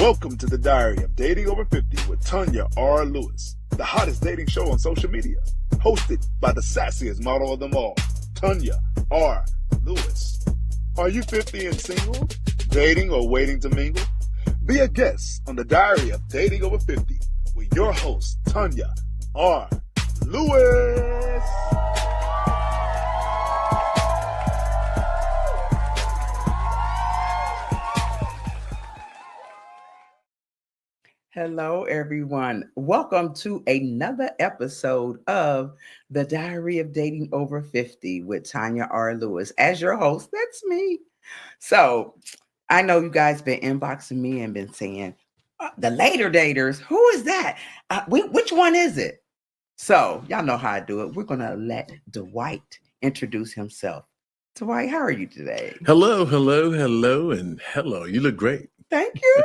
Welcome to the Diary of Dating Over 50 with Tanya R. Lewis, the hottest dating show on social media, hosted by the sassiest model of them all, Tanya R. Lewis. Are you 50 and single, dating or waiting to mingle? Be a guest on the Diary of Dating Over 50 with your host, Tanya R. Lewis. Hello, everyone. Welcome to another episode of the Diary of Dating Over 50 with Tanya R. Lewis. As your host, that's me. So I know you guys been inboxing me and been saying, the later daters, who is that? Which one is it? So y'all know how I do it. We're going to let Dwight introduce himself. Dwight, how are you today? Hello, and hello. You look great. Thank you.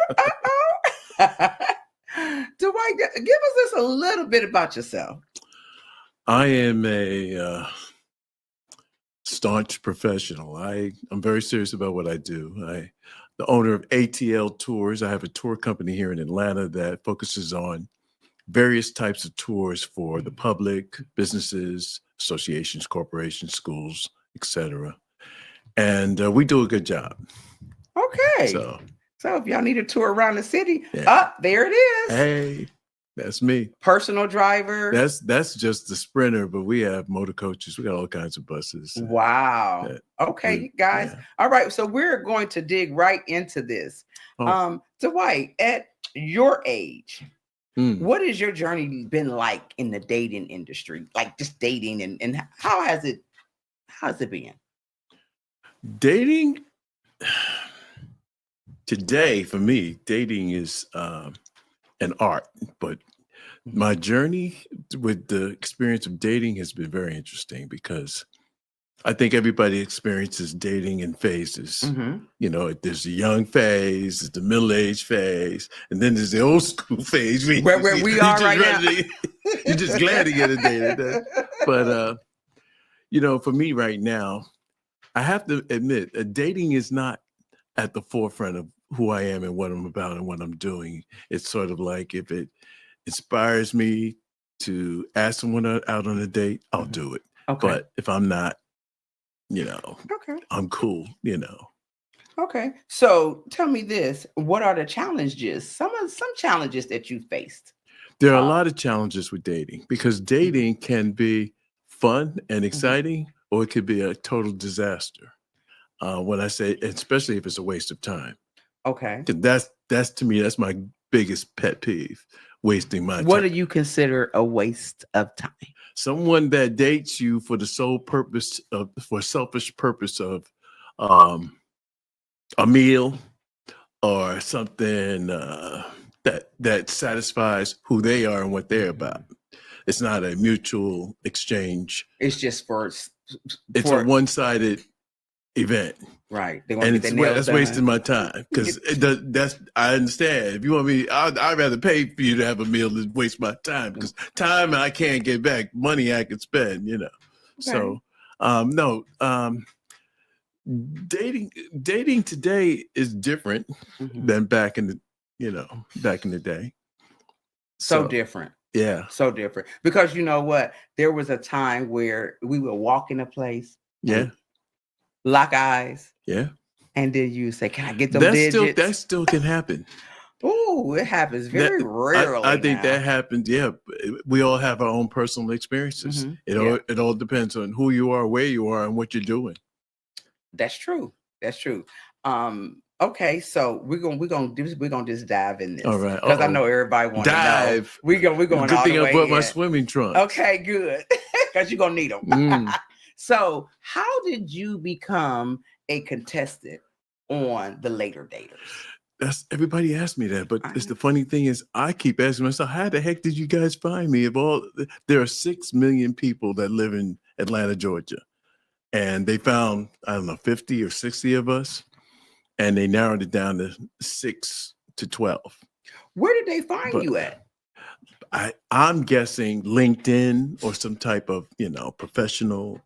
Dwight, give us just a little bit about yourself. I am a staunch professional. I'm very serious about what I do. The owner of ATL Tours. I have a tour company here in Atlanta that focuses on various types of tours for the public, businesses, associations, corporations, schools, etc. And we do a good job. Okay. So if y'all need a tour around the city, there it is. Hey, that's me. Personal driver. That's just the Sprinter, but we have motor coaches. We got all kinds of buses. Wow. Okay, guys. Yeah. All right. So we're going to dig right into this. Dwight, at your age, what has your journey been like in the dating industry? Like just dating and how has it been? Dating today, for me, dating is an art, but my journey with the experience of dating has been very interesting because I think everybody experiences dating in phases. Mm-hmm. You know, there's the young phase, there's the middle-aged phase, and then there's the old school phase. Where we are right now. You're just glad to get a date. But, for me right now, I have to admit, dating is not at the forefront of who I am and what I'm about and what I'm doing. It's sort of like if it inspires me to ask someone out on a date, I'll do it. Okay. But if I'm not, I'm cool, Okay. So tell me this, what are the challenges? Some challenges that you faced? There are a lot of challenges with dating because dating can be fun and exciting, or it could be a total disaster. When I say, especially if it's a waste of time. Okay. That's to me, that's my biggest pet peeve, wasting my time. What do you consider a waste of time? Someone that dates you for the sole purpose for selfish purpose of a meal or something that satisfies who they are and what they're about. It's not a mutual exchange. It's just it's a one-sided event, right? And that's wasting my time because I understand. If you want me, I'd rather pay for you to have a meal than waste my time because time I can't get back, money I can spend, Okay. So, dating today is different than back in the day. So different. Yeah. So different because you know what? There was a time where we would walk in a place. Yeah. Lock eyes. Yeah. And then you say, can I get them digits? That still can happen. Oh, it happens very rarely. I think that happens. Yeah. We all have our own personal experiences. It all depends on who you are, where you are, and what you're doing. That's true. Okay, so we're gonna just dive in this. All right. Because I know everybody wants to know. We're going good all thing the way I brought in. my swimming trunks. Okay, good. Because you're gonna need them. So how did you become a contestant on the Later Daters? Everybody asked me that, but the funny thing is I keep asking myself, how the heck did you guys find me? There are 6 million people that live in Atlanta, Georgia. And they found, 50 or 60 of us. And they narrowed it down to 6 to 12. Where did they find you at? I'm guessing LinkedIn or some type of, professional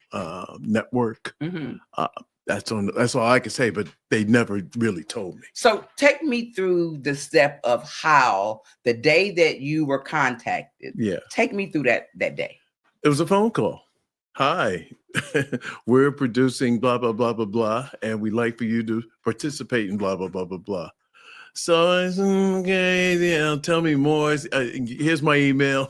network. That's all I can say, but they never really told me. So take me through the step of how the day that you were contacted. Yeah. Take me through that day. It was a phone call. Hi, we're producing blah, blah, blah, blah, blah, and we'd like for you to participate in blah, blah, blah, blah, blah. So I said, okay, yeah, tell me more. Here's my email.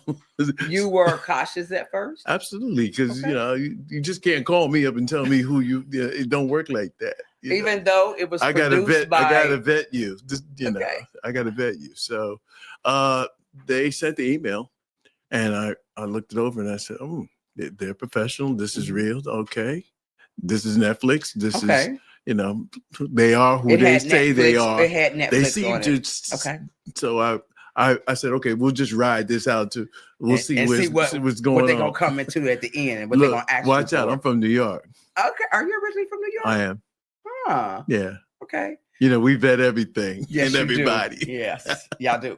You were cautious at first? Absolutely, because Okay. you just can't call me up and tell me who you. It don't work like that. Even though it was I gotta produced vet. I gotta vet you. Just Okay. I gotta vet you. So, they sent the email, and I looked it over and I said, "Oh, they're professional. This is real. Okay, this is Netflix. This is Okay. they are who It they had say they Netflix- are. It had Netflix They seem on to. it. Okay. So I said, okay, we'll just ride this out we'll see And see what's what going they're on. gonna come into at the end and what they're Look, gonna ask watch you out. for. I'm from New York. Okay. Are you originally from New York? I am. Huh. Yeah. Okay. We vet everything Yes, and you everybody. do. Yes, y'all do.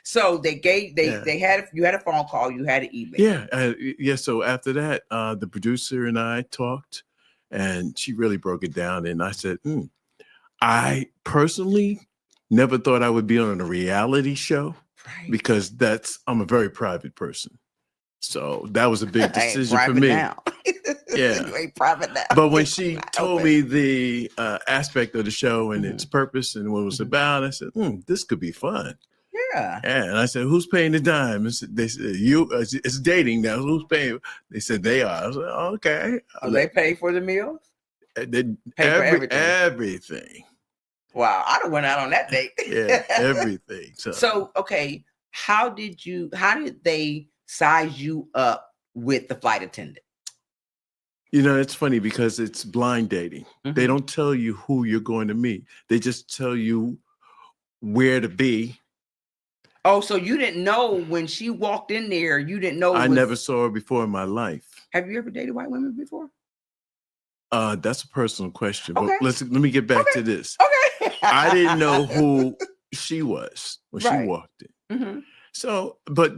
So you had a phone call, you had an email. Yeah. So after that, the producer and I talked, and she really broke it down. And I said, I personally never thought I would be on a reality show Right. because I'm a very private person. So that was a big decision for private me. now. Yeah. You ain't private now. But when she Not told open. me the aspect of the show and its purpose and what it was about, I said, this could be fun. Yeah. And I said, who's paying the dime? They said, it's dating now. Who's paying? They said they are. I was like, okay. So they pay for the meals? They Pay for everything. Everything. Wow, I done went out on that date. Yeah, everything. So okay, how did they size you up with the flight attendant? It's funny because it's blind dating. They Mhm. don't tell you who you're going to meet. They just tell you where to be. Oh, so you didn't know when she walked in there, you didn't know I never saw her before in my life. Have you ever dated white women before? That's a personal question. Okay. But let me get back to this. Okay. I didn't know who she was when she Right. walked in. Mhm. So, but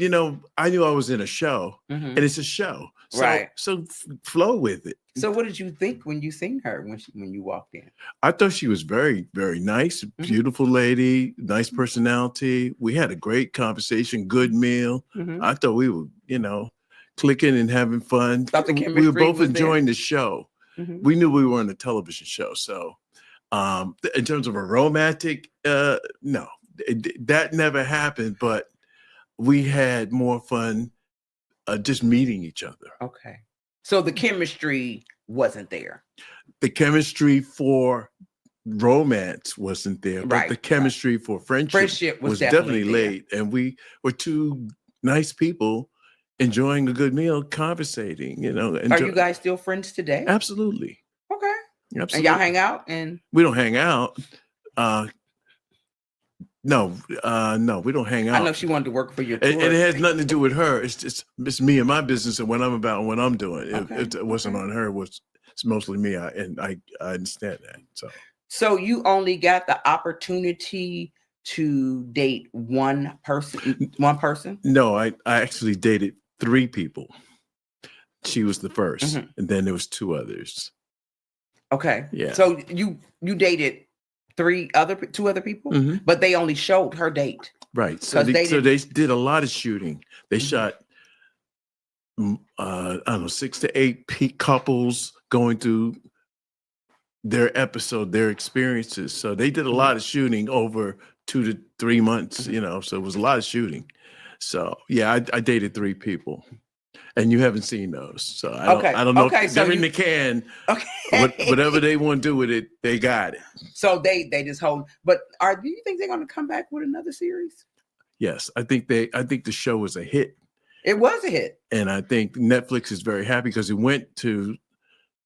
I knew I was in a show, Mhm. and it's a show. So, Right. So flow with it. So what did you think when you seen her when you walked in? I thought she was very, very nice, beautiful lady, nice personality. We had a great conversation, good meal. Mhm. I thought we were, clicking and having fun. Thought the We were chemistry both was there? enjoying the show. Mhm. We knew we were on a television show. So, in terms of a romantic, no, that never happened. But we had more fun just meeting each other. Okay. So the chemistry wasn't there. The chemistry for romance wasn't there, but Right, the chemistry for friendship was definitely definitely there. late. And we were two nice people enjoying a good meal, conversating, Are you guys still friends today? Absolutely. Okay. Absolutely. And y'all hang out and We don't hang out. No, we don't hang out. I know she wanted to work for your tour. And it has nothing to do with her. It's me and my business and what I'm about and what I'm doing. Okay, It wasn't okay. on her. It's mostly me. I understand that. So you only got the opportunity to date one person? No, I actually dated 3 people. She was the first, and then there was 2 others. Okay. Yeah. So you dated 2 other people, but they only showed her date. Right. So they did a lot of shooting. They shot I don't know, 6 to 8 couples going through their episode, their experiences. So they did a lot of shooting over 2 to 3 months, so it was a lot of shooting. So yeah, I dated 3 people. And you haven't seen those. So I don't know. Okay, if they're in the can. Okay. Whatever they want to do with it, they got it. So they just hold. But do you think they're going to come back with another series? Yes, I think the show was a hit. It was a hit. And I think Netflix is very happy because it went to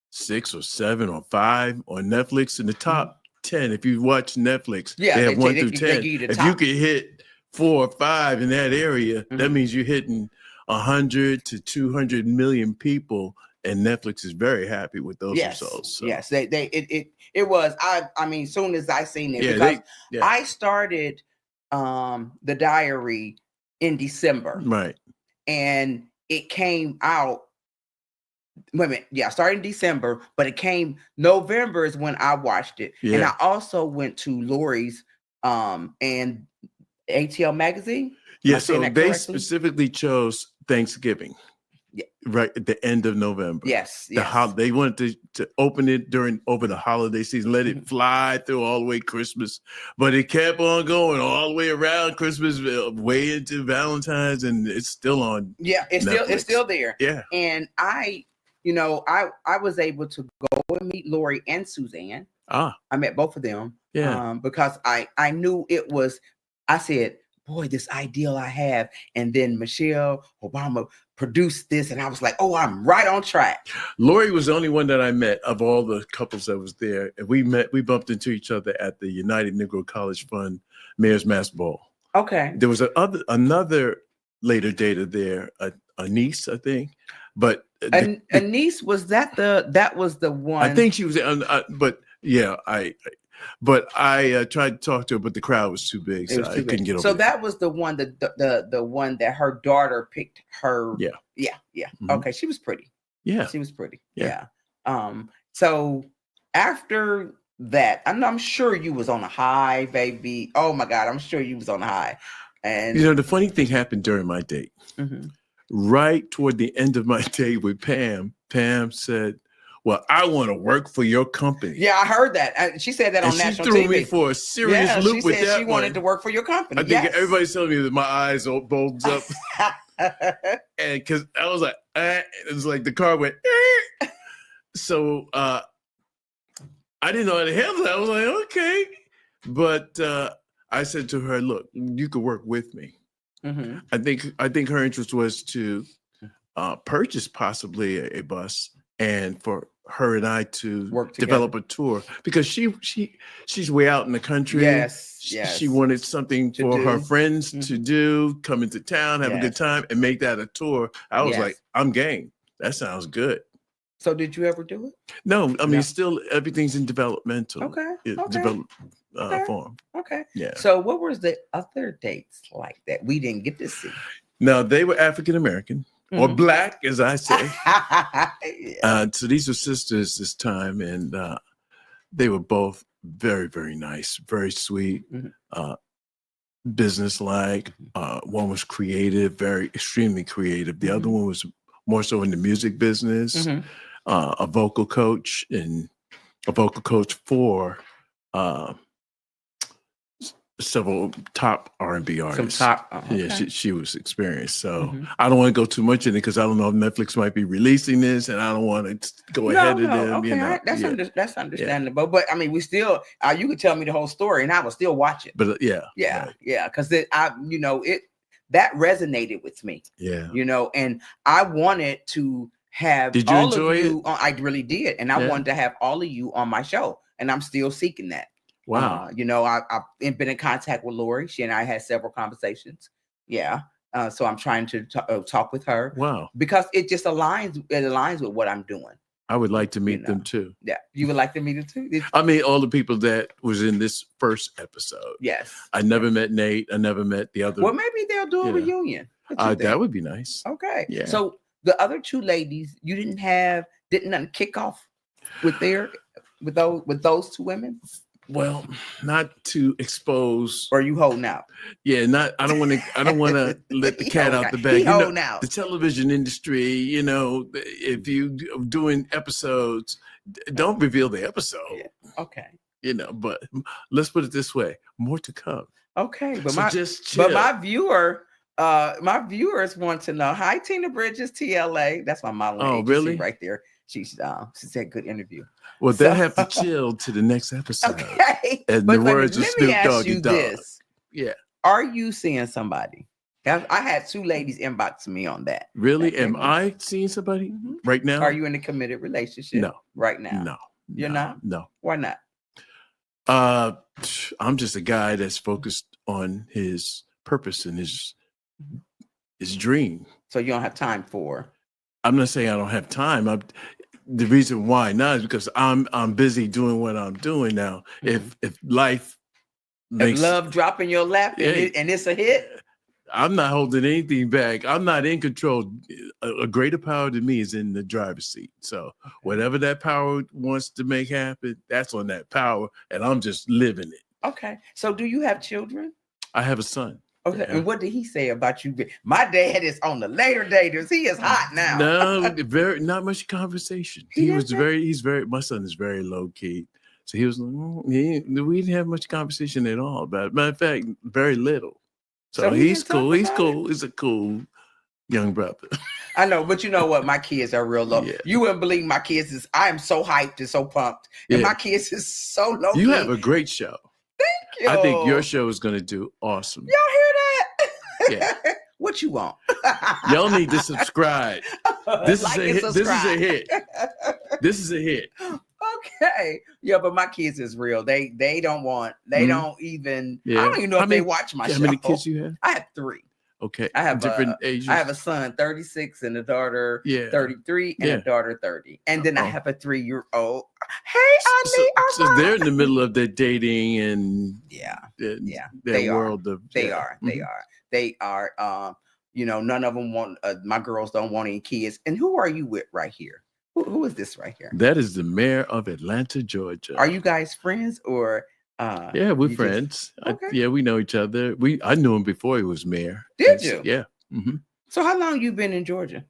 6 or 7 or 5 on Netflix in the top 10. If you watch Netflix, they have 1 through 10. If you could hit 4 or 5 in that area, that means you're hitting 100 to 200 million people, and Netflix is very happy with those results. So. Yes, it was. I mean, soon as I seen it, because I started the diary in December, right, and it came out wait a minute. Yeah, I started in December, but it came November is when I watched it. Yeah. And I also went to Lori's and ATL magazine. Am I Yeah, saying so that they correctly? specifically chose Thanksgiving. Yeah. Right at the end of November. Yes. They wanted to open it over the holiday season, let it Mhm. fly through all the way Christmas, but it kept on going all the way around Christmas, way into Valentine's, and it's still on. Yeah, it's Netflix. still there. Yeah. And I was able to go and meet Lori and Suzanne. Ah, I met both of them. yeah. Because I knew it was, I said, boy, this ideal I have. And then Michelle Obama produced this, and I was like, oh, I'm right on track. Lori was the only one that I met of all the couples that was there. And we bumped into each other at the United Negro College Fund Mayor's Mass Ball. Okay. There was another later dater there, a niece, I think. But A niece, was that was the one? I think she was, but yeah, I tried to talk to her, but the crowd was too big, so I couldn't get over. So that was the one, the one that her daughter picked her. Yeah. Mm-hmm. Okay, she was pretty. Yeah, she was pretty. Yeah. So after that, I'm sure you was on a high, baby. Oh my God, I'm sure you was on a high. And the funny thing happened during my date. Mm-hmm. Right toward the end of my date with Pam said, well, I want to work for your company. Yeah, I heard that. She said that on national TV. She threw me for a serious loop with that. She said she wanted to work for your company. I think everybody's telling me that my eyes all bulged up. And because I was like, it was like the car went. So I didn't know how to handle it. I was like, okay. But I said to her, look, you could work with me. Mm-hmm. I think her interest was to purchase possibly a bus, and for her and I to develop a tour, because she's way out in the country. Yes. She wanted something for her friends to do, come into town, have a good time, and make that a tour. I was like, I'm game. That sounds good. So did you ever do it? No, I mean, still everything's in developmental. Form. Okay. Yeah. So what was the other dates like that we didn't get to see? No, they were African American or Black, as I say. So these were sisters this time, and they were both very, very nice, very sweet, business-like. One was creative, extremely creative. The other one was more so in the music business. A vocal coach for several top R&B artists. Some top, yeah, she was experienced. So I don't want to go too much in it because I don't know if Netflix might be releasing this, and I don't want to go ahead of them. Okay, that's understandable. But I mean, we still, you could tell me the whole story, and I would still watch it. But because that resonated with me. Yeah, and I wanted to have. Did you enjoy it? I really did, and I wanted to have all of you on my show, and I'm still seeking that. Wow. I've been in contact with Lori. She and I had several conversations. Yeah. So I'm trying to talk with her. Wow. Because it just aligns with what I'm doing. I would like to meet them too. Yeah. You would like to meet them too? I mean, all the people that was in this first episode. Yes. I never met Nate. I never met the other. Well, maybe they'll do a reunion. That would be nice. Okay. Yeah. So the other two ladies, you didn't kick off with those two women? Well, not to expose. Or you holding out? Yeah, I don't want to let the cat out the bag. Holding out. The television industry, if you doing episodes, don't reveal the episode. Yeah. Okay. But let's put it this way: more to come. Okay, but so my viewers want to know. Hi, Tina Bridges, TLA. That's my modeling agency really? right there. She said good interview. Well, they'll have to chill to the next episode. Okay. And the words of Snoop Doggy Dogg. Yeah. Are you seeing somebody? I had two ladies inbox me on that. Really? Am I seeing somebody right now? Are you in a committed relationship? No. Right now? No. You're not? No. Why not? I'm just a guy that's focused on his purpose and his dream. So you don't have time for? I'm not saying I don't have time. The reason why not is because I'm busy doing what I'm doing now. If life makes love drop in your lap and it's a hit, I'm not holding anything back. I'm not in control. A greater power to me is in the driver's seat. So whatever that power wants to make happen, that's on that power, and I'm just living it. Okay. So do you have children? I have a son. Okay. Yeah. And what did he say about you? My dad is on the later daters. He is hot now. No, not much conversation. He's very. My son is very low key. So he was. We didn't have much conversation at all about it. Matter of fact, very little. So he's cool. He's cool. He's a cool young brother. I know, but you know what? My kids are real low. Yeah. You wouldn't believe my kids is. I am so hyped and so pumped, and my kids is so low. You have a great show. Thank you. I think your show is going to do awesome. Y'all hear that? Yeah. What you want? Y'all need to subscribe. This Like is a and hit. This is a subscribe. hit. This is a hit. Okay. Yeah, but my kids is real. They don't want. They don't even. I don't even know if they watch my show. How many kids you have? I have 3. Okay. I have different ages. I have a son 36 and a daughter 33 and a daughter 30. And then I have a 3-year-old. Hey, Auntie. So they're in the middle of their dating and their they world of They are. You know, none of them want. My girls don't want any kids. And who are you with right here? Who is this right here? That is the mayor of Atlanta, Georgia. Are you guys friends or? Yeah, we're friends. Okay. We know each other. I knew him before he was mayor. Did you? Yeah. Mm-hmm. So how long you been in Georgia?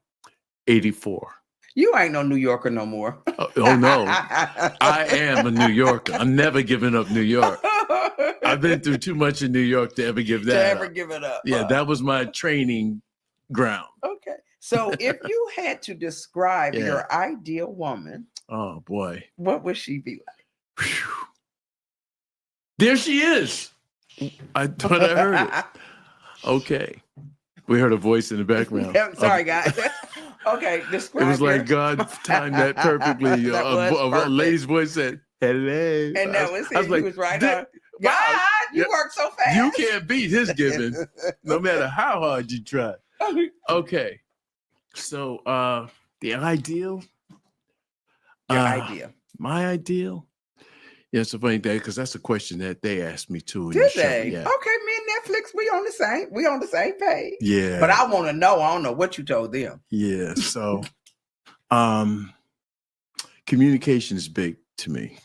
84. You ain't no New Yorker no more. Oh no, I am a New Yorker. I'm never giving up New York. I've been through too much in New York to ever give that up. Give it up. Yeah, that was my training ground. Okay. So if you had to describe your ideal woman, oh boy, what would she be like? Whew. There she is. I thought I heard it. Okay. We heard a voice in the background. Sorry, guys. Okay, describe. It was like God timed that perfectly. A lady's voice said, "Hello," and that was him. I was like, he was right on. God, you work so fast. You can't beat his giving, no matter how hard you try. Okay, so the ideal. Your ideal. My ideal. Yeah, it's a funny thing because that's a question that they asked me too. Did they? Yeah. Okay, me and Netflix, we on the same page. Yeah. But I want to know. I don't know what you told them. Yeah. So, communication is big to me.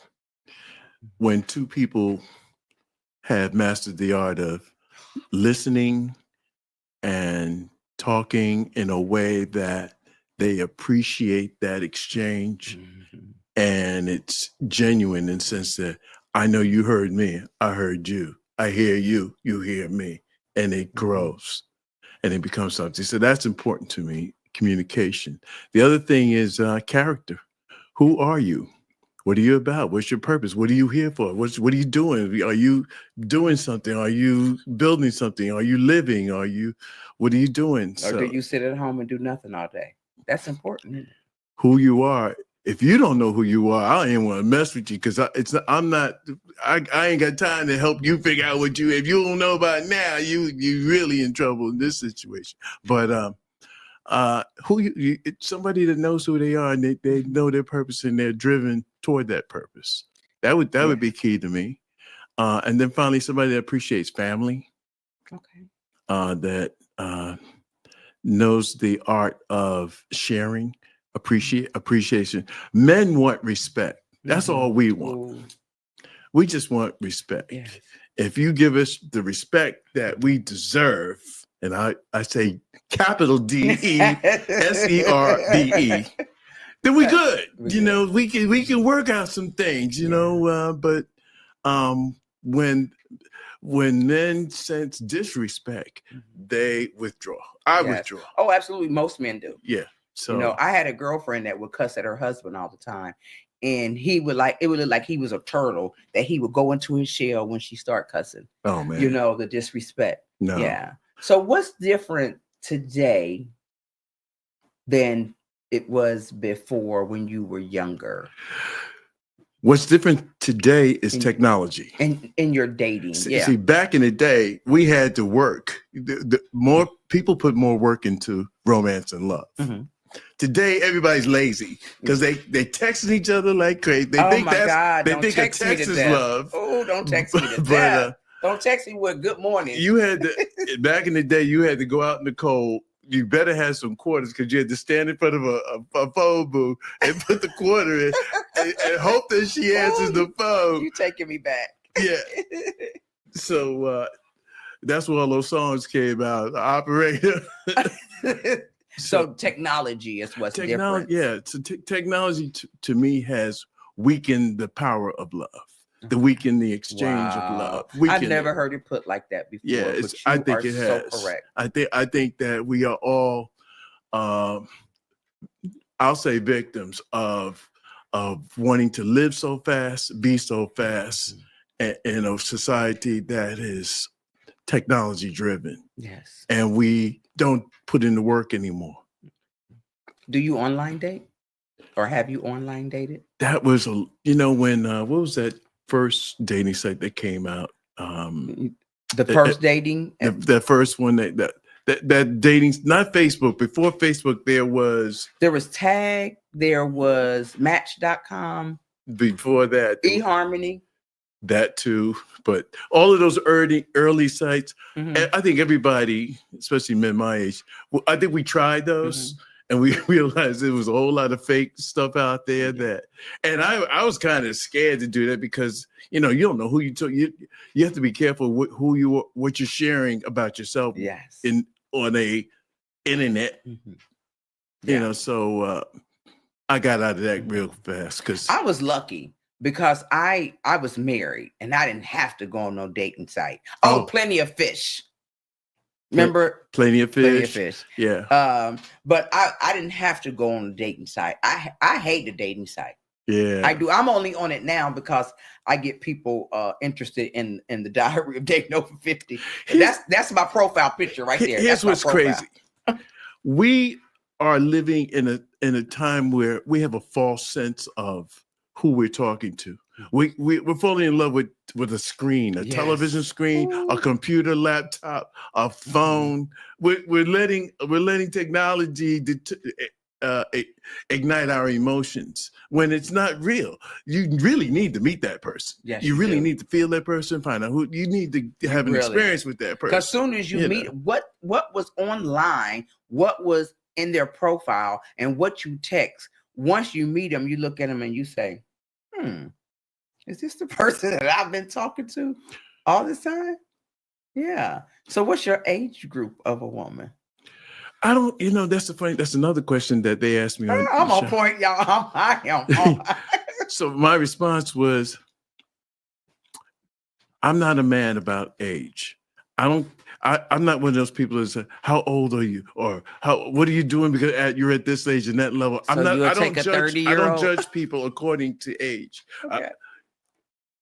When two people have mastered the art of listening and talking in a way that they appreciate that exchange. Mm-hmm. And it's genuine in the sense that I know you heard me, I heard you, I hear you, you hear me, and it grows and it becomes something. So that's important to me, communication. The other thing is character. Who are you? What are you about? What's your purpose? What are you here for? What are you doing? Are you doing something? Are you building something? Are you living? What are you doing? Or do you sit at home and do nothing all day? That's important, isn't it? Who you are. If you don't know who you are, I don't even want to mess with you because I ain't got time to help you figure out what you. If you don't know about it now, you really in trouble in this situation. But somebody that knows who they are and they know their purpose and they're driven toward that purpose. That would be key to me. And then finally, somebody that appreciates family. Okay. That knows the art of sharing. Appreciation. Men want respect. That's all we want. Ooh. We just want respect. Yeah. If you give us the respect that we deserve, and I say capital DESERVE, then we good. You know, we can work out some things. You know, but when men sense disrespect, they withdraw. I withdraw. Oh, absolutely. Most men do. Yeah. So, you know, I had a girlfriend that would cuss at her husband all the time, and it would look like he was a turtle that he would go into his shell when she start cussing. Oh man, you know, the disrespect. No, yeah. So what's different today than it was before when you were younger? What's different today is technology. In your dating. See, back in the day, we had to work. More people put more work into romance and love. Mm-hmm. Today, everybody's lazy because they texting each other like crazy. They think that's text is love. Oh, don't text me to death. Don't text me with good morning. You had to back in the day. You had to go out in the cold. You better have some quarters because you had to stand in front of a phone booth and put the quarter in and hope that she answers the phone. You taking me back. Yeah. So that's where all those songs came out. The operator. So technology is what's different. Yeah. So technology to me has weakened the power of love. The weaken the exchange of love. I've never heard it put like that before. Yeah, I think it has. So correct. I think that we are all, I'll say, victims of wanting to live so fast, be so fast, in a society that is technology driven. Yes, and we don't put in the work anymore. Do you online date, or have you online dated? That was when what was that first dating site that came out? The first dating, the first one that dating, not Facebook. Before Facebook, there was Tag, there was Match.com. Before that, eHarmony. That too, but all of those early sites, I think everybody, especially men my age, I think we tried those. And we realized there was a whole lot of fake stuff out there and I was kind of scared to do that because, you don't know who you took. You have to be careful what you're sharing about yourself on a internet, so I got out of that real fast because I was lucky because I was married and I didn't have to go on no dating site. Plenty of Fish. Remember Plenty of Fish? Yeah. But I didn't have to go on a dating site. I hate the dating site. Yeah. I do. I'm only on it now because I get people interested in the Diary of Dating Over 50. That's my profile picture right there. Here's what's crazy. We are living in a time where we have a false sense of who we're talking to. We're falling in love with a screen, a television screen, a computer, laptop, a phone. We're letting technology ignite our emotions when it's not real. You really need to meet that person. Yes, you really need to feel that person, find out who you need to have an experience with that person. Because as soon as you meet what was online, what was in their profile, and what you text, once you meet them, you look at them and you say, is this the person that I've been talking to all this time? Yeah. So what's your age group of a woman? I don't, that's another question that they asked me. I'm on point, y'all. I am. So my response was, I'm not a man about age. I'm not one of those people that say, how old are you? Or what are you doing because you're at this age and that level? So I don't judge people according to age. Okay.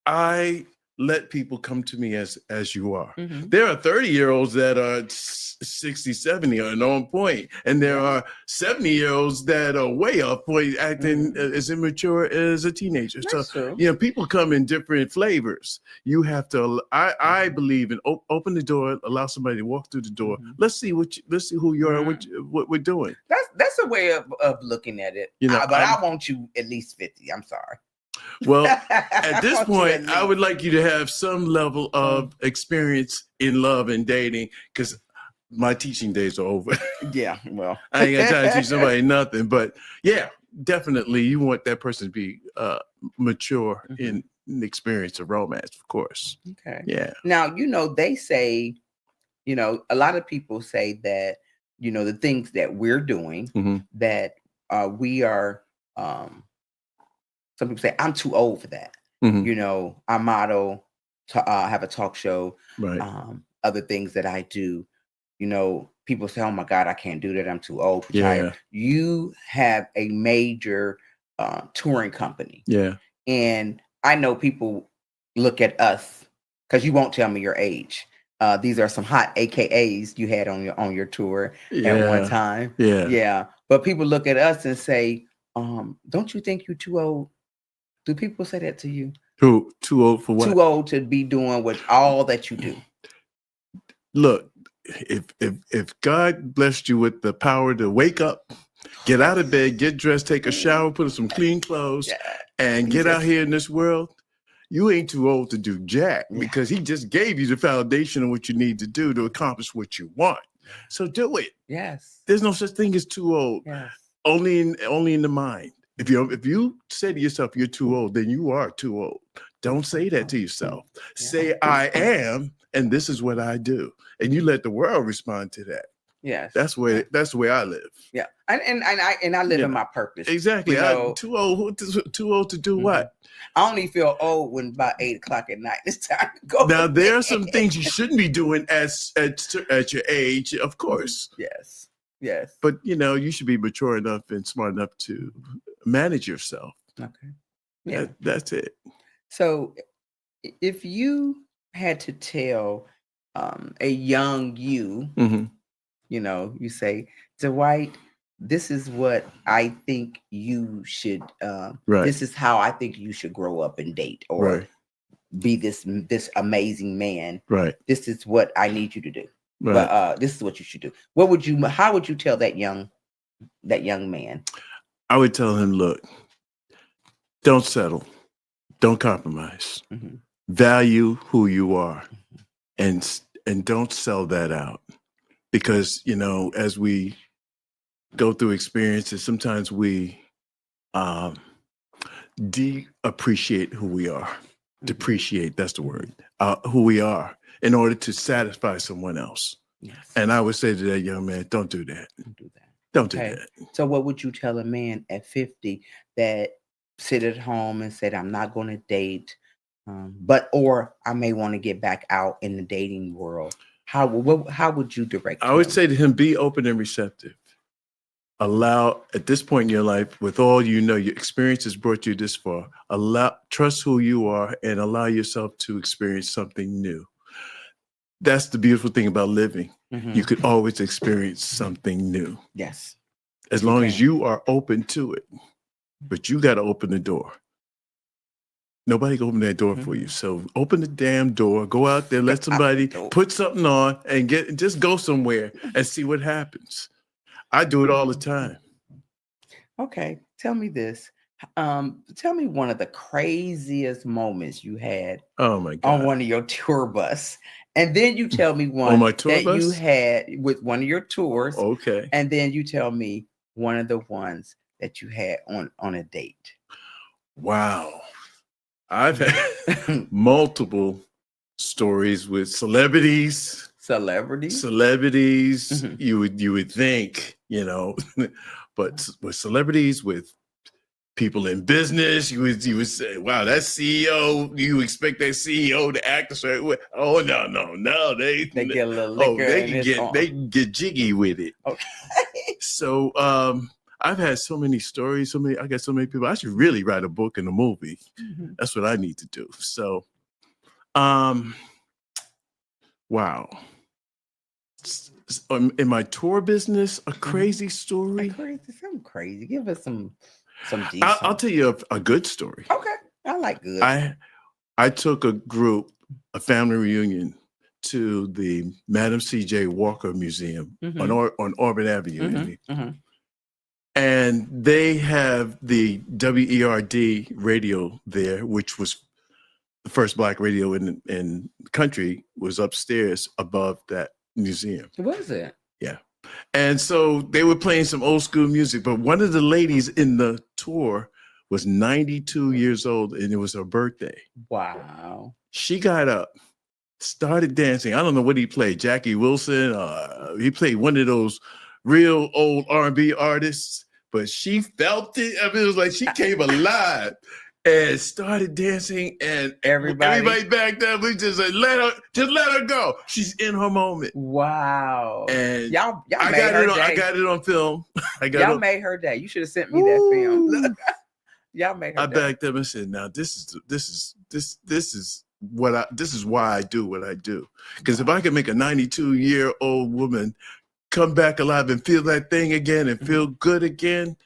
I let people come to me as you are. There are 30-year-olds that are 60, 70 and on point. And there are 70-year-olds that are way off point, acting as immature as a teenager. That's true. People come in different flavors. You have to, I believe in open the door, allow somebody to walk through the door. Let's see who you are, what we're doing. That's a way of looking at it. But I want you at least 50. I'm sorry. Well, at this point, I would like you to have some level of experience in love and dating because my teaching days are over. Yeah, well, I ain't got time to teach somebody nothing. But yeah, definitely, you want that person to be mature in the experience of romance, of course. Okay. Yeah. Now, they say, a lot of people say that, the things that we're doing, that we are. Some people say, I'm too old for that. I model, have a talk show, right. Other things that I do. People say, oh my God, I can't do that. I'm too old. Yeah. You have a major touring company. Yeah. And I know people look at us because you won't tell me your age. These are some hot AKAs you had on your tour at one time. Yeah. Yeah. But people look at us and say, don't you think you're too old? Do people say that to you? Who? Too old for what? Too old to be doing all that you do. Look, if God blessed you with the power to wake up, get out of bed, get dressed, take a shower, put on some clean clothes, and get out here in this world, you ain't too old to do jack Yeah. because he just gave you the foundation of what you need to do to accomplish what you want. So do it. Yes. There's no such thing as too old. Yes. Only in the mind. If you say to yourself you're too old, then you are too old. Don't say that to yourself. Yeah. Say I am, and this is what I do, and you let the world respond to that. Yes. That's the way I live. Yeah. And I live in my purpose. Exactly. You know, I'm too old to do what? I only feel old when about 8 o'clock at night. It's time to go. Now to there bed. are some things you shouldn't be doing at your age, of course. Yes. Yes. But you should be mature enough and smart enough to manage yourself. Okay. Yeah. That's it. So if you had to tell a young you, Mhm. You say, Dwight, this is what I think you should, Right. this is how I think you should grow up and date or Right. be this amazing man. Right. This is what I need you to do. Right. But this is what you should do. How would you tell that young man? I would tell him, look, don't settle. Don't compromise. Mhm. Value who you are and don't sell that out. Because, as we go through experiences, sometimes we de-appreciate who we are. Depreciate, that's the word. Who we are in order to satisfy someone else. Yes. And I would say to that young man, don't do that. Don't do that. Don't do Okay. that. So what would you tell a man at 50 that sit at home and said, I'm not going to date, or I may want to get back out in the dating world? How would you direct I would him? say to him, be open and receptive. Allow, at this point in your life, with all your experiences brought you this far, trust who you are and allow yourself to experience something new. That's the beautiful thing about living. Mhm. You could always experience something new Yes. as long as you are open to it. But you got to open the door. Nobody can open that door for you. So open the damn door, go out there, let somebody put something on and just go somewhere and see what happens. I do it all the time. Okay. Tell me this. Tell me one of the craziest moments you had Oh my God. on one of your tour bus. And then you tell me one On my tour that bus? you had with one of your tours. Okay. And then you tell me one of the ones that you had on a date. Wow. I've had multiple stories with celebrities. Celebrities? Mhm. You would think, but with celebrities, with people in business, you would say, wow, that CEO, you expect that CEO to act a certain way. Oh no. They get a little liquor. They can get jiggy with it. Okay. So I've had so many stories, I got so many people. I should really write a book and a movie. Mhm. That's what I need to do. So wow. In my tour business, a crazy story. Something crazy. Give us some decent. I'll tell you a good story. Okay. I like good. I took a family reunion to the Madam C.J. Walker Museum on Auburn Avenue. And they have the WERD radio there, which was the first Black radio in the country, was upstairs above that museum. Was it? Yeah. And so they were playing some old school music, but one of the ladies in the tour was 92 years old and it was her birthday. Wow. She got up, started dancing. I don't know what he played, Jackie Wilson. He played one of those real old R&B artists, but she felt it. I mean, it was like she came alive and started dancing, and everybody backed up. We just said, let her go. She's in her moment. Wow. And y'all I got it on film. Y'all made her day. You should have sent me that film. Y'all made her I day. backed up and said, now this is why I do what I do. Because if I can make a 92-year-old woman come back alive and feel that thing again and feel good again,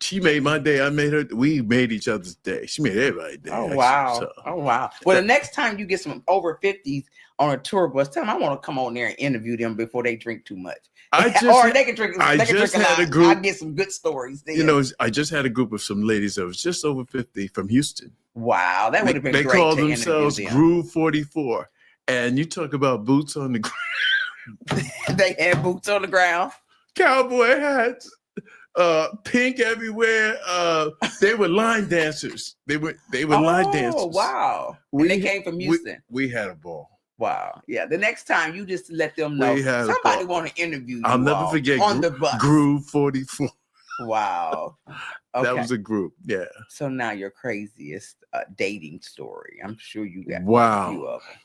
she made my day. We made each other's day. She made everybody's day. Oh, actually. wow. So, Well, the next time you get some over 50s on a tour bus, tell them I want to come on there and interview them before they drink too much. Or they can drink. I just had a group. I get some good stories there. I just had a group of some ladies that was just over 50 from Houston. Wow, that would have been They great call to themselves interview them. Groove 44. And you talk about boots on the ground. They had boots on the ground. Cowboy hats, pink everywhere. They were line dancers. They were line dancers. Oh, wow. And they came from Houston. We had a ball. Wow. Yeah. The next time you just let them know We had a somebody ball. want to interview you. I'll never all forget on the bus. Groove 44. Wow. Okay. That was a group. Yeah. So now your craziest dating story. I'm sure you got Wow. a few of them.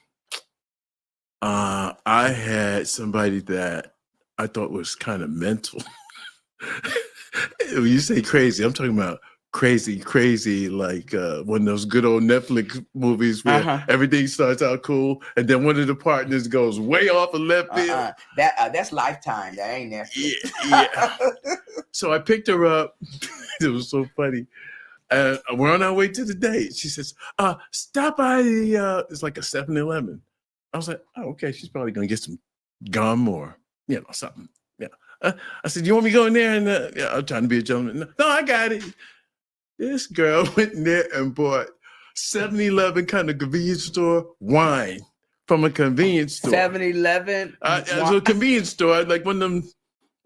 I had somebody that I thought was kind of mental. When you say crazy, I'm talking about crazy, like one of those good old Netflix movies where everything starts out cool, and then one of the partners goes way off of left field. That's Lifetime. That ain't Netflix. Yeah. So I picked her up. It was so funny. We're on our way to the date. She says, stop by the, it's like a 7-Eleven. I was like, oh, okay. She's probably going to get some gum or, something. Yeah. I said, you want me to go in there? And I'm trying to be a gentleman. No, I got it. This girl went in there and bought 7-Eleven kind of convenience store wine from a convenience store. 7-Eleven? It was a convenience store, like one of them,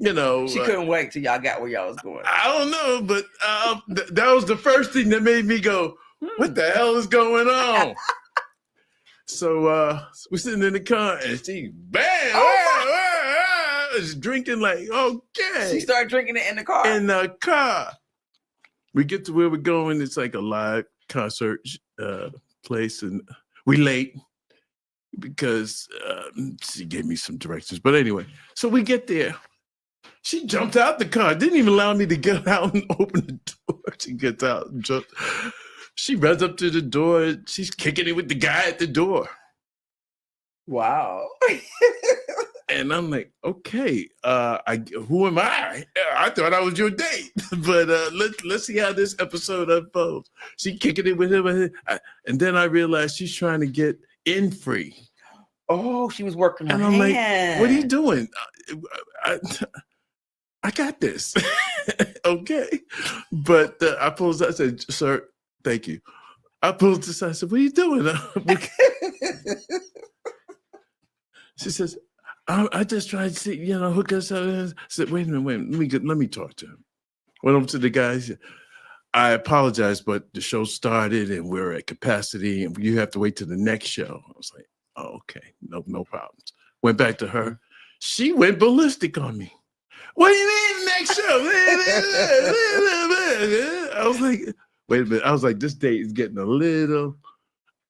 She couldn't wait till y'all got where y'all was going. I don't know, but that was the first thing that made me go, what the hell is going on? So we're sitting in the car and she, is drinking like, okay. She started drinking it in the car? In the car. We get to where we're going. It's like a live concert place, and we late because she gave me some directions. But anyway, so we get there. She jumped out the car. Didn't even allow me to get out and open the door. She gets out and jumps. She runs up to the door. She's kicking it with the guy at the door. Wow. And I'm like, okay, who am I? I thought I was your date, but let's see how this episode unfolds. She kicking it with him, and then I realized she's trying to get in free. Oh, she was working her and I'm hand. like, what are you doing? I got this. Okay. But I pulled I said, sir, thank you. I pulled this. I said, what are you doing? She says, I just tried to see, hook us up. I said, wait a minute, let me talk to him. Went over to the guys. I apologize, but the show started and we're at capacity and you have to wait till the next show. I was like, oh, okay, no problems. Went back to her. She went ballistic on me. What do you mean next show? I was like, wait a minute. I was like, this date is getting a little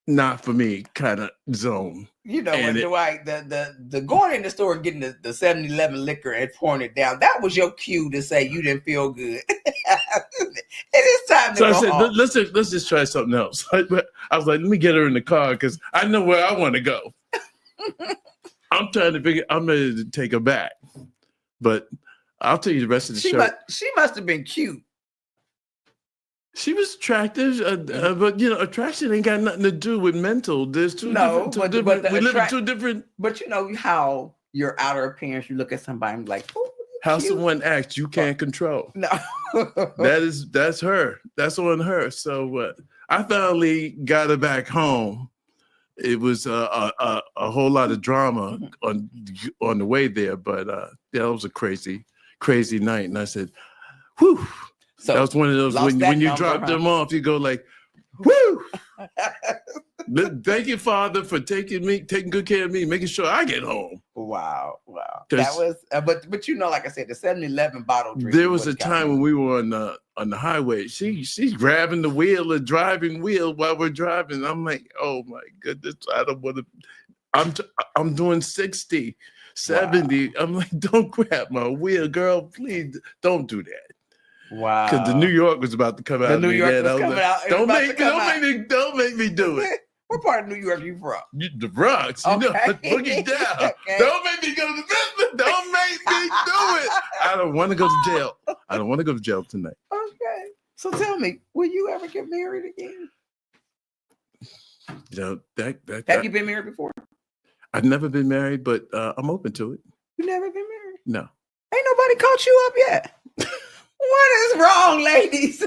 not for me kind of zone. When Dwight, the going in the store and getting the 7-Eleven liquor and pouring it down, that was your cue to say you didn't feel good. It is time to go I said, home. let's just try something else. I was like, let me get her in the car because I know where I want to go. I'm ready to take her back. But I'll tell you the rest of the show. She must have been cute. She was attractive, but attraction ain't got nothing to do with mental. There's two different. We live in two different. But you know how your outer appearance, you look at somebody and like, oh, how cute. Someone acts, you can't control. No, that's her. That's on her. So I finally got her back home. It was a whole lot of drama on the way there, but that was a crazy night. And I said, "Whew." So that was one of those when you drop them off, you go like, "Woo!" Thank you, Father, for taking good care of me, making sure I get home. Wow. That was, but like I said, the 7-Eleven bottle drink. There was a time when we were on the highway. She's grabbing the wheel, the driving wheel while we're driving. I'm like, oh my goodness, I don't want to. I'm doing 60, 70. Wow. I'm like, don't grab my wheel, girl. Please don't do that. Wow. Because the New York was about to come out. The New York was coming out. Don't make me do it. What part of New York are you from? The Bronx. Boogie down. Okay. Don't make me go to Memphis. Don't make me do it. I don't want to go to jail. I don't want to go to jail tonight. Okay. So tell me, will you ever get married again? Have you been married before? I've never been married, but I'm open to it. You never been married? No. Ain't nobody caught you up yet. What is wrong, ladies?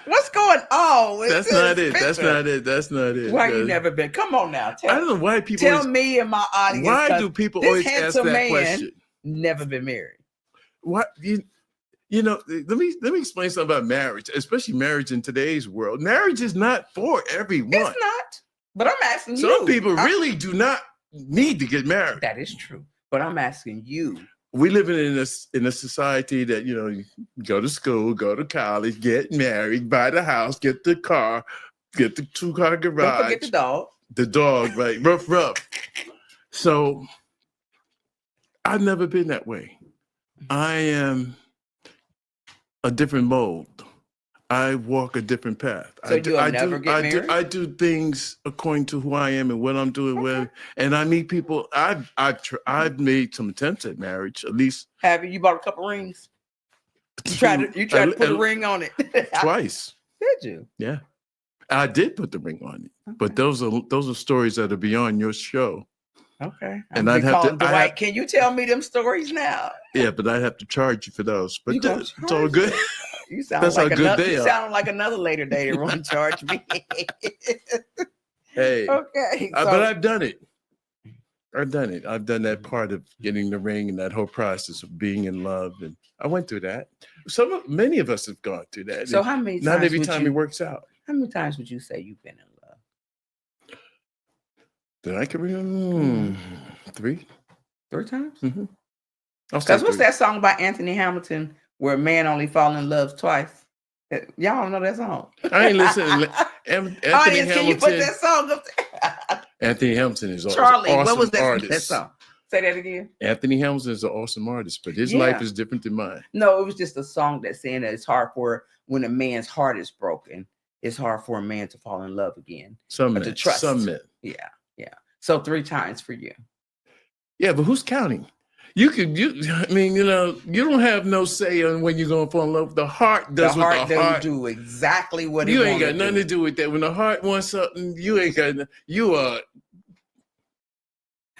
What's going on? with That's this not it. That's picture? not it. That's not it. Why you never been? Come on now. I don't know why people. Tell always, me and my audience. why 'cause do people this always ask handsome that man question? never been married. What you know? Let me explain something about marriage, especially marriage in today's world. Marriage is not for everyone. It's not. But I'm asking you. Some people really do not need to get married. That is true. But I'm asking you. We live in a society that, you know, you go to school, go to college, get married, buy the house, get the car, get the 2-car garage. Don't forget the dog. The dog, right? Rough. So I've never been that way. I am a different mold. I walk a different path. So you'll never get married? I do things according to who I am and what I'm doing with, and I meet people. I've made some attempts at marriage, at least. Have you? You bought a couple rings? You tried to put a ring on it twice. Did you? Yeah, I did put the ring on it, but those are stories that are beyond your show. Okay. And I'd have to. Dwight, can you tell me them stories now? Yeah, but I'd have to charge you for those. But it's all charge good. You sound That's like how good another. they You are. sound like another later dater won't charge me. Hey, Okay. but I've done it. I've done it. I've done that part of getting the ring and that whole process of being in love, and I went through that. Many of us have gone through that. So how many times? Not every time it works out. How many times would you say you've been in love? That I can remember. 3. 3 times? Mm-hmm. Because what's that song by Anthony Hamilton where a man only fall in love twice? Y'all don't know that song. I ain't listening. Anthony Hamilton. Can you put that song up there? Anthony Hamilton is Charlie, awesome what was that, artist. that song? Say that again. Anthony Hamilton is an awesome artist, but his life is different than mine. No, it was just a song that's saying that it's hard for when a man's heart is broken, it's hard for a man to fall in love again. Some men. To trust. Some men. Yeah. So 3 times for you. Yeah, but who's counting? I mean, you know, you don't have no say on when you're going to fall in love. The heart does what the heart do exactly what you ain't got nothing to do with that. When the heart wants something, you ain't got. You are.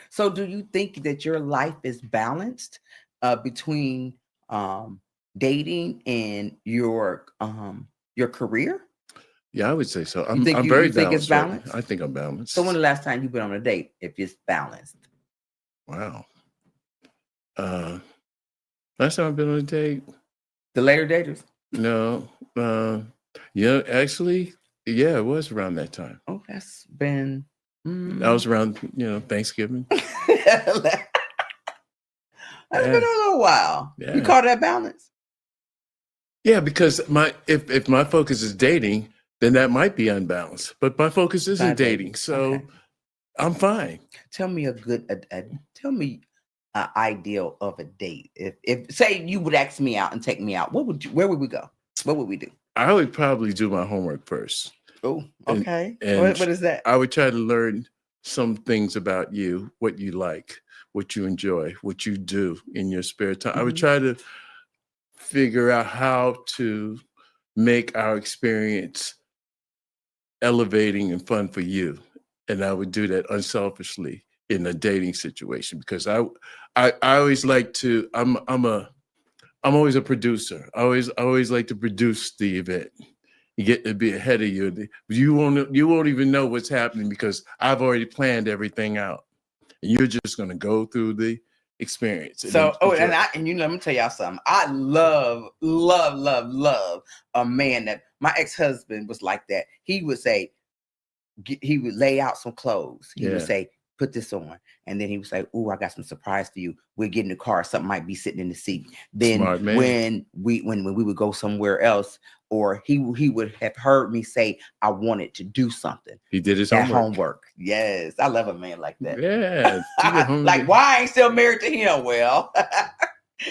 So, do you think that your life is balanced between dating and your career? Yeah, I would say so. I'm very balanced. Think it's balanced? I think I'm balanced. So, when the last time you've been on a date, if it's balanced? Wow. Last time I've been on a date. The later daters? No. Yeah, actually, yeah, it was around that time. Oh, that's been. That was around, Thanksgiving. That's been a little while. Yeah. You call that balance? Yeah, because if my focus is dating, then that might be unbalanced. But my focus isn't dating, so okay. I'm fine. Tell me tell me an ideal of a date. If say you would ask me out and take me out, where would we go? What would we do? I would probably do my homework first. Oh, okay. And what is that? I would try to learn some things about you, what you like, what you enjoy, what you do in your spare time. Mm-hmm. I would try to figure out how to make our experience elevating and fun for you. And I would do that unselfishly in a dating situation because I always like to, I'm always a producer. I always like to produce the event. You get to be ahead of you. You won't even know what's happening because I've already planned everything out. And you're just going to go through the experience. So, let me tell y'all something. I love a man that my ex-husband was like that. He would say, he would lay out some clothes. He would say, put this on. And then he was like, "Oh, I got some surprise for you. We'll get in the car. Something might be sitting in the seat." Then when we would go somewhere else, or he would have heard me say, "I wanted to do something." He did his homework. Yes, I love a man like that. Yeah. Like, why I ain't still married to him? Well,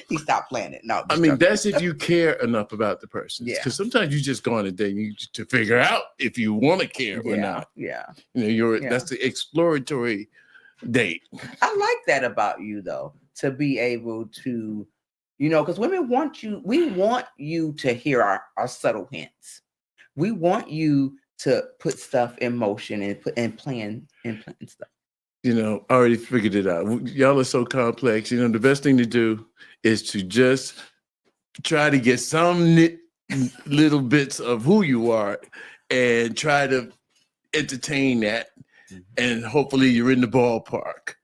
he stopped playing it. No, I mean, that's if you care enough about the person. Yeah. Because sometimes you just go on a date to figure out if you want to care or not. Yeah. That's the exploratory date. I like that about you, though, to be able to, because women want you. We want you to hear our subtle hints. We want you to put stuff in motion and plan stuff. I already figured it out. Y'all are so complex. The best thing to do is to just try to get some little bits of who you are and try to entertain that. And hopefully you're in the ballpark.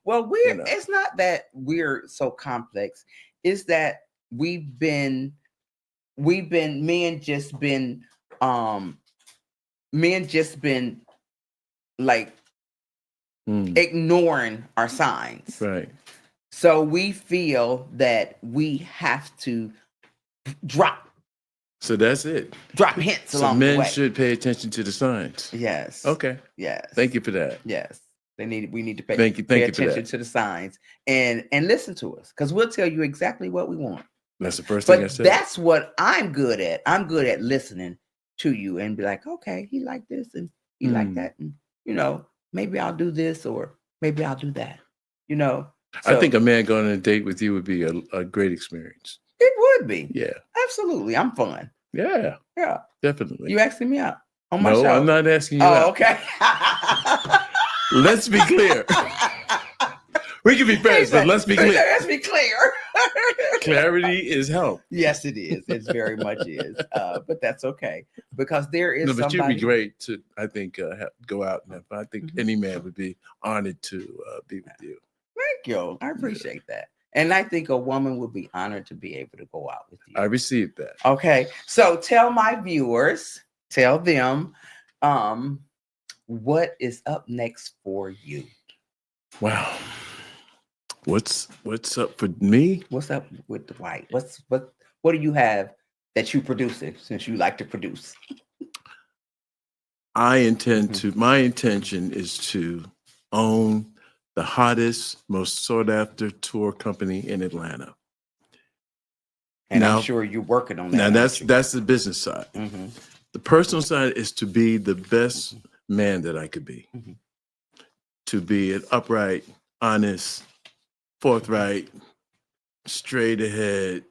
Well, it's not that we're so complex. It's that we've been men just been like ignoring our signs. Right. So we feel that we have to drop. So that's it. Drop hints along the way. So men should pay attention to the signs. Yes. Okay. Yes. Thank you for that. Yes. We need to pay attention to the signs and listen to us, because we'll tell you exactly what we want. That's the first thing I said. That's what I'm good at. I'm good at listening to you and be like, okay, he like this and he like that. And, maybe I'll do this or maybe I'll do that. So, I think a man going on a date with you would be a great experience. It would be. Yeah. Absolutely. I'm fun. Yeah. Yeah. Definitely. You asking me out on my show? No, I'm not asking you out. Oh, okay. Let's be clear. We can be friends, but let's be clear. Let's be clear. Clarity is help. Yes, it is. It very much is. But that's okay, because there is. No, but somebody... you'd be great to, I think, go out and I think any man would be honored to be with you. Thank you. I appreciate that. And I think a woman would be honored to be able to go out with you. I received that. Okay. So tell my viewers, tell them what is up next for you. Wow. What's up for me? What's up with Dwight? What do you have that you produce, since you like to produce? My intention is to own the hottest, most sought after tour company in Atlanta. And now, I'm sure you're working on that. Now that's the business side. Mm-hmm. The personal side is to be the best man that I could be. Mm-hmm. To be an upright, honest, forthright, straight ahead,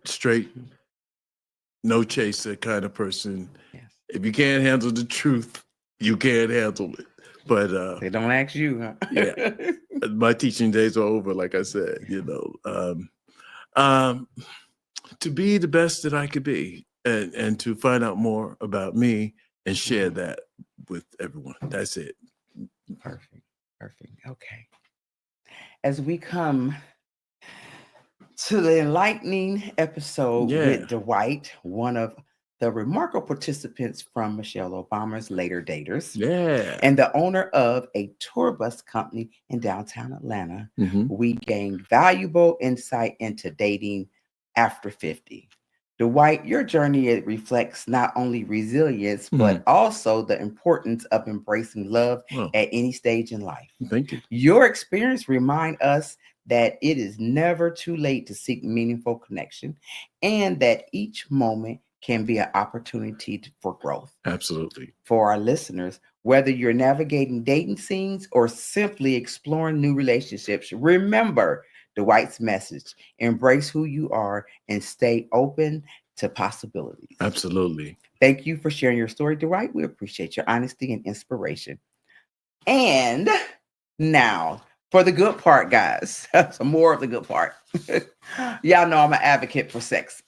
no chaser kind of person. Yes. If you can't handle the truth, you can't handle it. But they don't ask you, huh? Yeah. My teaching days are over, like I said, to be the best that I could be and to find out more about me and share that with everyone. That's it. Perfect. Okay. As we come to the enlightening episode with Dwight, one of the remarkable participants from Michelle Obama's Later Daters, and the owner of a tour bus company in downtown Atlanta, we gained valuable insight into dating after 50. Dwight, your journey reflects not only resilience, but also the importance of embracing love at any stage in life. Thank you. Your experience reminds us that it is never too late to seek meaningful connection, and that each moment can be an opportunity for growth. Absolutely. For our listeners, whether you're navigating dating scenes or simply exploring new relationships, remember Dwight's message: embrace who you are and stay open to possibilities. Absolutely. Thank you for sharing your story, Dwight. We appreciate your honesty and inspiration. And now for the good part, guys. Some more of the good part. Y'all know I'm an advocate for sex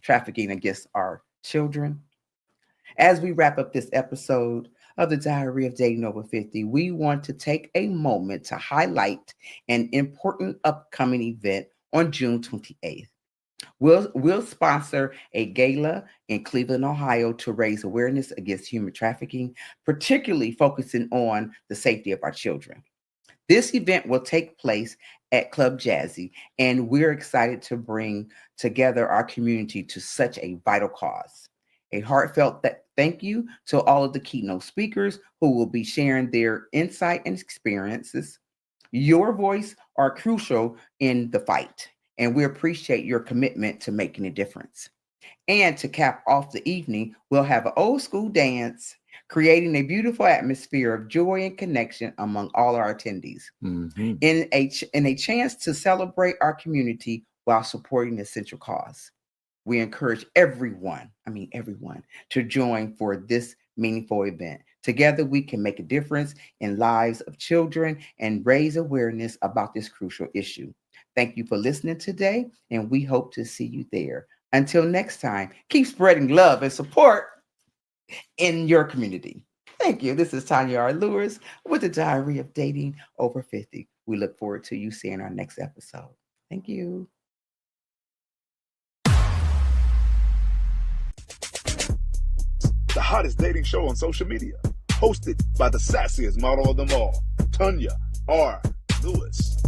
trafficking against our children. As we wrap up this episode of the Diary of Dating Over 50, we want to take a moment to highlight an important upcoming event on June 28th. We'll sponsor a gala in Cleveland, Ohio, to raise awareness against human trafficking, particularly focusing on the safety of our children. This event will take place at Club Jazzy, and we're excited to bring together our community to such a vital cause. A heartfelt thank you to all of the keynote speakers who will be sharing their insight and experiences. Your voice are crucial in the fight, and we appreciate your commitment to making a difference. And to cap off the evening, we'll have an old school dance, creating a beautiful atmosphere of joy and connection among all our attendees. In a chance to celebrate our community while supporting the essential cause. We encourage everyone to join for this meaningful event. Together, we can make a difference in lives of children and raise awareness about this crucial issue. Thank you for listening today, and we hope to see you there. Until next time, keep spreading love and support in your community. Thank you. This is Tanya R. Lewis with the Diary of Dating Over 50. We look forward to you seeing our next episode. Thank you. The hottest dating show on social media, hosted by the sassiest model of them all, Tanya R. Lewis.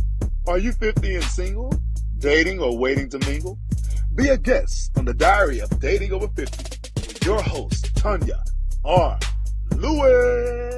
Are you 50 and single, dating or waiting to mingle? Be a guest on the Diary of Dating Over 50 with your host, Tanya R. Lewis.